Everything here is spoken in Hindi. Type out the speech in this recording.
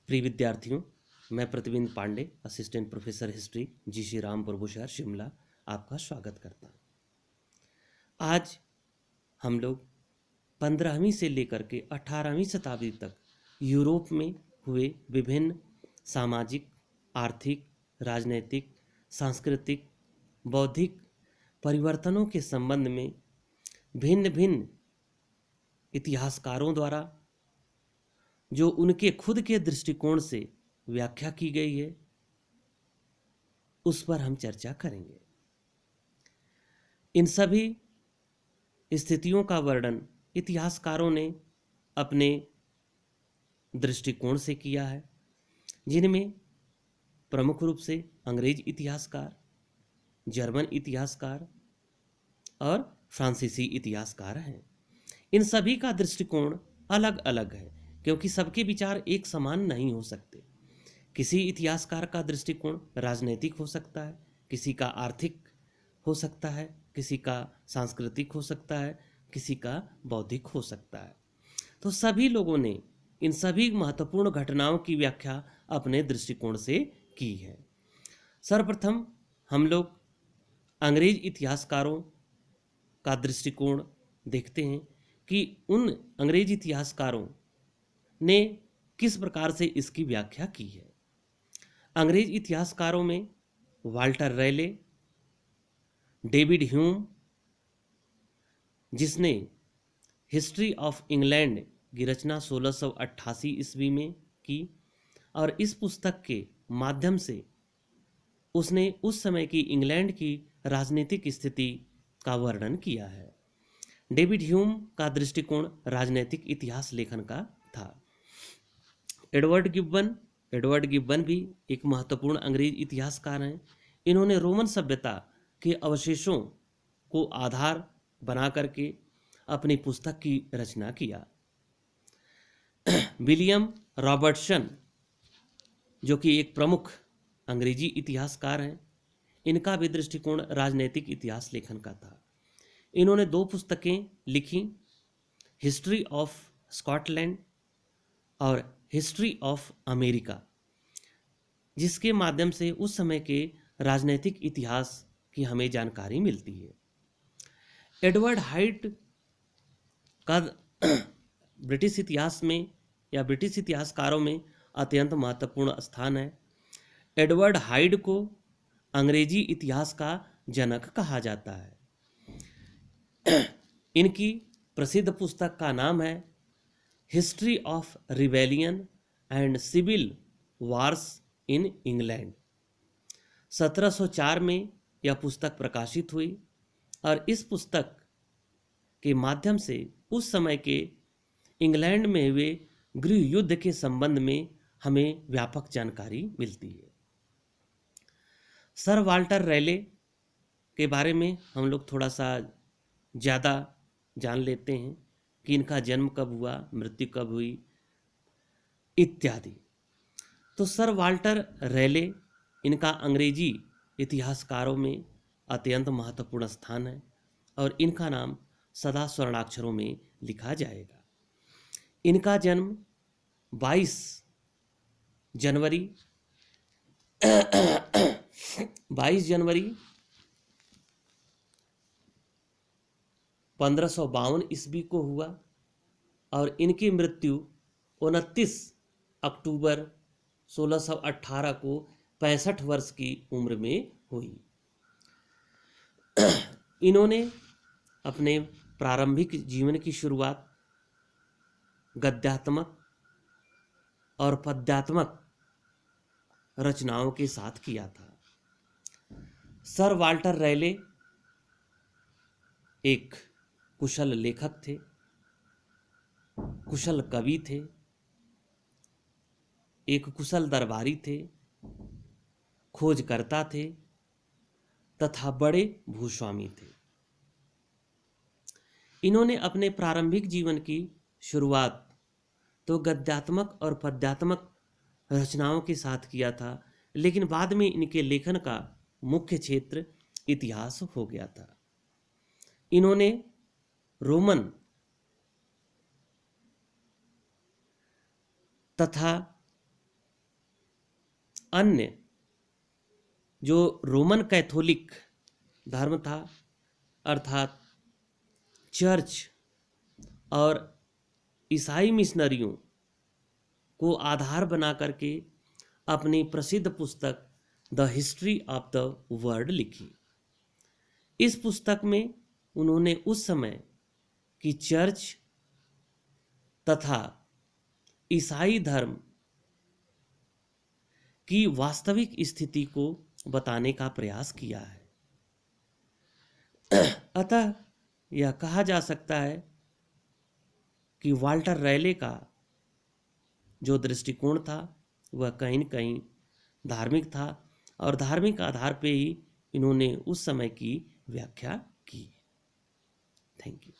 प्रिय विद्यार्थियों, मैं प्रतिबिंब पांडे, असिस्टेंट प्रोफेसर हिस्ट्री, जी श्री राम प्रभु शहर शिमला, आपका स्वागत करता हूँ। आज हम लोग 15वीं से लेकर के 18वीं शताब्दी तक यूरोप में हुए विभिन्न सामाजिक, आर्थिक, राजनैतिक, सांस्कृतिक, बौद्धिक परिवर्तनों के संबंध में भिन्न भिन्न इतिहासकारों द्वारा जो उनके खुद के दृष्टिकोण से व्याख्या की गई है, उस पर हम चर्चा करेंगे। इन सभी स्थितियों का वर्णन इतिहासकारों ने अपने दृष्टिकोण से किया है, जिनमें प्रमुख रूप से अंग्रेज इतिहासकार, जर्मन इतिहासकार और फ्रांसीसी इतिहासकार हैं। इन सभी का दृष्टिकोण अलग अलग है, क्योंकि सबके विचार एक समान नहीं हो सकते। किसी इतिहासकार का दृष्टिकोण राजनीतिक हो सकता है, किसी का आर्थिक हो सकता है, किसी का सांस्कृतिक हो सकता है, किसी का बौद्धिक हो सकता है। तो सभी लोगों ने इन सभी महत्वपूर्ण घटनाओं की व्याख्या अपने दृष्टिकोण से की है। सर्वप्रथम हम लोग अंग्रेज इतिहासकारों का दृष्टिकोण देखते हैं कि उन अंग्रेज इतिहासकारों ने किस प्रकार से इसकी व्याख्या की है। अंग्रेज इतिहासकारों में वाल्टर रैले, डेविड ह्यूम, जिसने हिस्ट्री ऑफ इंग्लैंड की रचना 1688 ईस्वी में की, और इस पुस्तक के माध्यम से उसने उस समय की इंग्लैंड की राजनीतिक स्थिति का वर्णन किया है। डेविड ह्यूम का दृष्टिकोण राजनीतिक इतिहास लेखन का था। एडवर्ड गिब्बन भी एक महत्वपूर्ण अंग्रेज इतिहासकार हैं। इन्होंने रोमन सभ्यता के अवशेषों को आधार बना करके अपनी पुस्तक की रचना किया। विलियम रॉबर्टसन, जो कि एक प्रमुख अंग्रेजी इतिहासकार हैं, इनका भी दृष्टिकोण राजनीतिक इतिहास लेखन का था। इन्होंने 2 पुस्तकें लिखी, हिस्ट्री ऑफ स्कॉटलैंड और हिस्ट्री ऑफ अमेरिका, जिसके माध्यम से उस समय के राजनीतिक इतिहास की हमें जानकारी मिलती है। एडवर्ड हाइड का ब्रिटिश इतिहास में या ब्रिटिश इतिहासकारों में अत्यंत महत्वपूर्ण स्थान है। एडवर्ड हाइड को अंग्रेजी इतिहास का जनक कहा जाता है। इनकी प्रसिद्ध पुस्तक का नाम है history of rebellion and civil wars in England. 1704 में यह पुस्तक प्रकाशित हुई और इस पुस्तक के माध्यम से उस समय के इंग्लैंड में हुए गृह युद्ध के संबंध में हमें व्यापक जानकारी मिलती है। सर वाल्टर रैले के बारे में हम लोग थोड़ा सा ज़्यादा जान लेते हैं कि इनका जन्म कब हुआ, मृत्यु कब हुई इत्यादि। तो सर वाल्टर रैले, इनका अंग्रेजी इतिहासकारों में अत्यंत महत्वपूर्ण स्थान है और इनका नाम सदा स्वर्णाक्षरों में लिखा जाएगा। इनका जन्म 22 जनवरी 1552 ईस्वी को हुआ और इनकी मृत्यु 29 अक्टूबर 1618 को 65 वर्ष की उम्र में हुई। इन्होंने अपने प्रारंभिक जीवन की शुरुआत गद्यात्मक और पद्यात्मक रचनाओं के साथ किया था। सर वाल्टर रैले एक कुशल लेखक थे, कुशल कवि थे, एक कुशल दरबारी थे, खोजकर्ता थे तथा बड़े भूस्वामी थे। इन्होंने अपने प्रारंभिक जीवन की शुरुआत तो गद्यात्मक और पद्यात्मक रचनाओं के साथ किया था, लेकिन बाद में इनके लेखन का मुख्य क्षेत्र इतिहास हो गया था। इन्होंने रोमन तथा अन्य जो रोमन कैथोलिक धर्म था, अर्थात चर्च और ईसाई मिशनरियों को आधार बना करके अपनी प्रसिद्ध पुस्तक the history of the world लिखी। इस पुस्तक में उन्होंने उस समय की चर्च तथा ईसाई धर्म की वास्तविक स्थिति को बताने का प्रयास किया है। अतः यह कहा जा सकता है कि वाल्टर रैले का जो दृष्टिकोण था वह कहीं न कहीं धार्मिक था और धार्मिक आधार पे ही इन्होंने उस समय की व्याख्या की। Thank you.